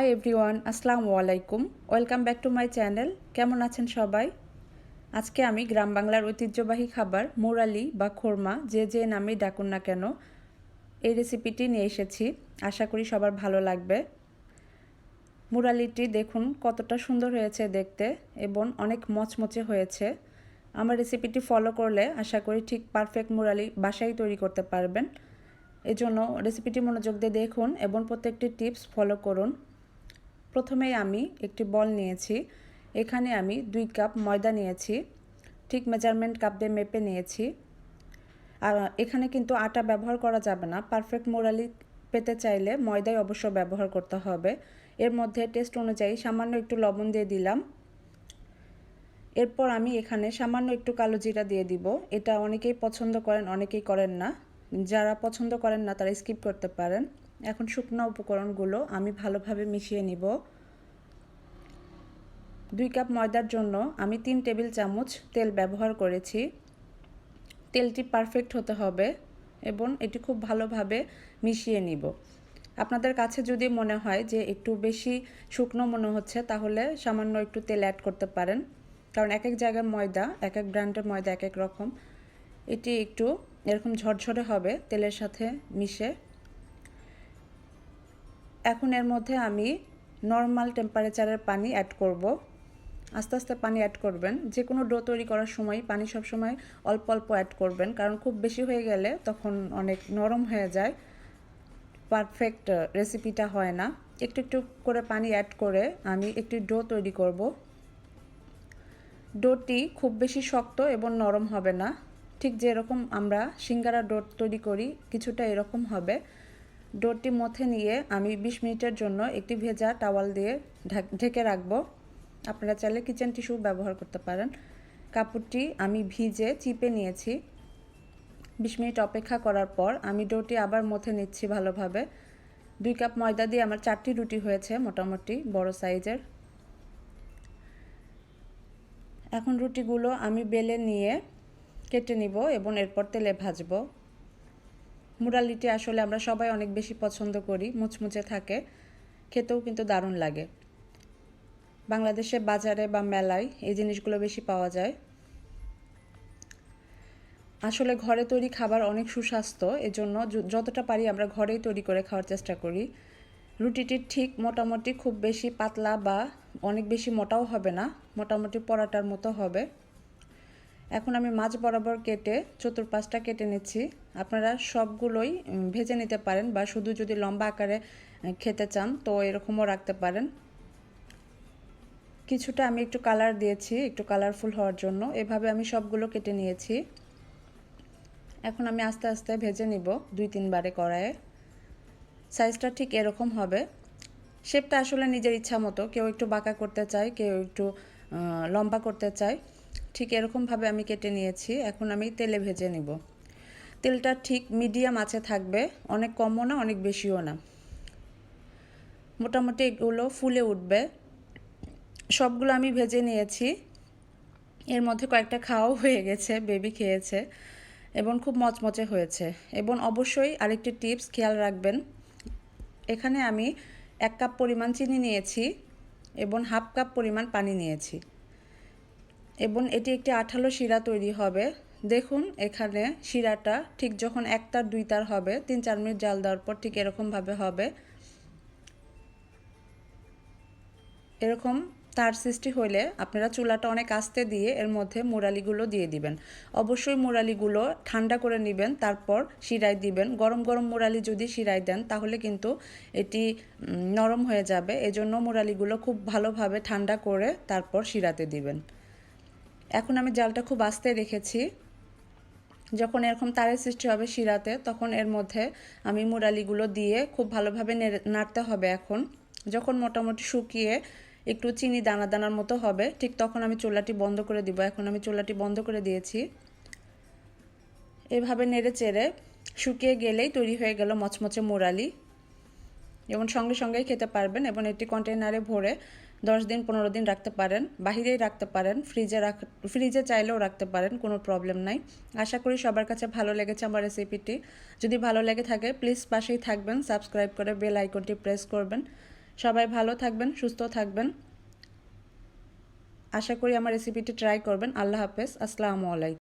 Hi everyone, আসসালামু আলাইকুম। Welcome back to my channel. কেমন আছেন সবাই? আজকে আমি গ্রাম বাংলার ঐতিহ্যবাহী খাবার মুরালি বা খুরমা যে নামেই ডাকুন না কেন এই রেসিপিটি নিয়ে এসেছি। আশা করি সবার ভালো লাগবে। মুরালিটি দেখুন কতটা সুন্দর হয়েছে দেখতে এবং অনেক মচমচে হয়েছে। আমার রেসিপিটি ফলো করলে আশা করি ঠিক পারফেক্ট মুরালি বাসায় তৈরি করতে পারবেন। এজন্য রেসিপিটি মনোযোগ দিয়ে দেখুন এবং প্রত্যেকটি টিপস ফলো করুন। প্রথমেই আমি একটি বল নিয়েছি। এখানে আমি 2 কাপ ময়দা নিয়েছি, ঠিক মেজারমেন্ট কাপ দিয়ে মেপে নিয়েছি। আর এখানে কিন্তু আটা ব্যবহার করা যাবে না। পারফেক্ট মুরালি পেতে চাইলে ময়দাই অবশ্য ব্যবহার করতে হবে। এর মধ্যে টেস্ট অনুযায়ী সামান্য একটু লবণ দিয়ে দিলাম। এরপর আমি এখানে সামান্য একটু কালো জিরা দিয়ে দিব। এটা অনেকেই পছন্দ করেন, অনেকেই করেন না। যারা পছন্দ করেন না তারা স্কিপ করতে পারেন। এখন শুকনো উপকরণগুলো আমি ভালোভাবে মিশিয়ে নিব। 2 কাপ ময়দার জন্য আমি 3 টেবিল চামচ তেল ব্যবহার করেছি। তেলটি পারফেক্ট হতে হবে এবং এটি খুব ভালোভাবে মিশিয়ে নিব। আপনাদের কাছে যদি মনে হয় যে একটু বেশি শুকনো মনে হচ্ছে তাহলে সামান্য একটু তেল অ্যাড করতে পারেন, কারণ এক এক জায়গার ময়দা, এক এক ব্র্যান্ডের ময়দা এক এক রকম। এটি একটু এরকম ঝরঝরে হবে তেলের সাথে মিশে। এখন এর মধ্যে আমি নর্মাল টেম্পারেচারের পানি অ্যাড করব। আস্তে আস্তে পানি অ্যাড করবেন। যে কোনো ডো তৈরি করার সময় পানি সবসময় অল্প অল্প অ্যাড করবেন, কারণ খুব বেশি হয়ে গেলে তখন অনেক নরম হয়ে যায়, পারফেক্ট রেসিপিটা হয় না। একটু একটু করে পানি অ্যাড করে আমি একটি ডো তৈরি করব। ডোটি খুব বেশি শক্ত এবং নরম হবে না, ঠিক যেরকম আমরা সিঙ্গারা ডো তৈরি করি কিছুটা এরকম হবে। ডোটি মথে নিয়ে আমি 20 মিনিটের জন্য একটি ভেজা টাওয়াল দিয়ে ঢেকে রাখবো। আপনারা চাইলে কিচেন টিস্যু ব্যবহার করতে পারেন। কাপড়টি আমি ভিজে চিপে নিয়েছি। 20 মিনিট অপেক্ষা করার পর আমি ডোটি আবার মথে নিচ্ছি ভালোভাবে। 2 কাপ ময়দা দিয়ে আমার 4টি রুটি হয়েছে, মোটামুটি বড় সাইজের। এখন রুটিগুলো আমি বেলে নিয়ে কেটে নিব এবং এরপর তেলে ভাজবো। মুরালিটি আসলে আমরা সবাই অনেক বেশি পছন্দ করি, মুচমুচে থাকে, খেতেও কিন্তু দারুণ লাগে। বাংলাদেশে বাজারে বা মেলায় এই জিনিসগুলো বেশি পাওয়া যায়। আসলে ঘরে তৈরি খাবার অনেক সুস্বাস্থ্য, এজন্য যতটা পারি আমরা ঘরেই তৈরি করে খাওয়ার চেষ্টা করি। রুটিটি ঠিক মোটামুটি খুব বেশি পাতলা বা অনেক বেশি মোটাও হবে না, মোটামুটি পরাটার মতো হবে। এখন আমি মাঝ বরাবর কেটে চতুর্পাশটা কেটে নিচ্ছি। আপনারা সবগুলোই ভেজে নিতে পারেন বা শুধু যদি লম্বা আকারে খেতে চান তো এরকমও রাখতে পারেন। কিছুটা আমি একটু কালার দিয়েছি, একটু কালারফুল হওয়ার জন্য। এভাবে আমি সবগুলো কেটে নিয়েছি। এখন আমি আস্তে আস্তে ভেজে নিব 2-3 বারে কড়াইয়ে। সাইজটা ঠিক এরকম হবে। শেপটা আসলে নিজের ইচ্ছা মতো, কেউ একটু বাঁকা করতে চায়, কেউ একটু লম্বা করতে চায়। ঠিক এরকমভাবে আমি কেটে নিয়েছি। এখন আমি তেলে ভেজে নিব। তেলটা ঠিক মিডিয়াম আঁচে থাকবে, অনেক কমও না অনেক বেশিও না। মোটামুটি এগুলো ফুলে উঠবে। সবগুলো আমি ভেজে নিয়েছি। এর মধ্যে কয়েকটা খাওয়াও হয়ে গেছে, বেবি খেয়েছে এবং খুব মচমচে হয়েছে। এবং অবশ্যই আরেকটি টিপস খেয়াল রাখবেন, এখানে আমি 1 কাপ পরিমাণ চিনি নিয়েছি এবং 1/2 কাপ পরিমাণ পানি নিয়েছি এবং এটি একটি আঠালো শিরা তৈরি হবে। দেখুন এখানে শিরাটা ঠিক যখন 1 তার 2 তার হবে, 3-4 মিনিট জাল দেওয়ার পর ঠিক এরকমভাবে হবে। এরকম তার সৃষ্টি হলে আপনারা চুলাটা অনেক আস্তে দিয়ে এর মধ্যে মুরালিগুলো দিয়ে দিবেন। অবশ্যই মুরালিগুলো ঠান্ডা করে নেবেন, তারপর শিরায় দিবেন। গরম গরম মুরালি যদি শিরায় দেন তাহলে কিন্তু এটি নরম হয়ে যাবে। এজন্য মুরালিগুলো খুব ভালোভাবে ঠান্ডা করে তারপর শিরাতে দিবেন। এখন আমি জালটা খুব আস্তে রেখেছি। যখন এরকম তারের সৃষ্টি হবে শিরাতে তখন এর মধ্যে আমি মুরালিগুলো দিয়ে খুব ভালোভাবে নাড়তে হবে। এখন যখন মোটামুটি শুকিয়ে একটু চিনি দানা দানার মতো হবে ঠিক তখন আমি চুলাটি বন্ধ করে দিব। এখন আমি চুলাটি বন্ধ করে দিয়েছি। এভাবে নেড়ে চেড়ে শুকিয়ে গেলেই তৈরি হয়ে গেল মচমচে মুরালি এবং সঙ্গে সঙ্গেই খেতে পারবেন। এবং এটি কন্টেনারে ভরে 10 দিন 15 দিন রাখতে পারেন, বাহিরেই রাখতে পারেন, ফ্রিজে চাইলেও রাখতে পারেন, কোনো প্রবলেম নাই। আশা করি সবার কাছে ভালো লেগেছে আমার রেসিপিটি। যদি ভালো লেগে থাকে প্লিজ পাশেই থাকবেন, সাবস্ক্রাইব করে বেল আইকনটি প্রেস করবেন সবাই ভালো থাকবেন, সুস্থ থাকবেন। আশা করি আমার রেসিপিটি ট্রাই করবেন। আল্লাহ হাফেজ। আসসালামু আলাইকুম।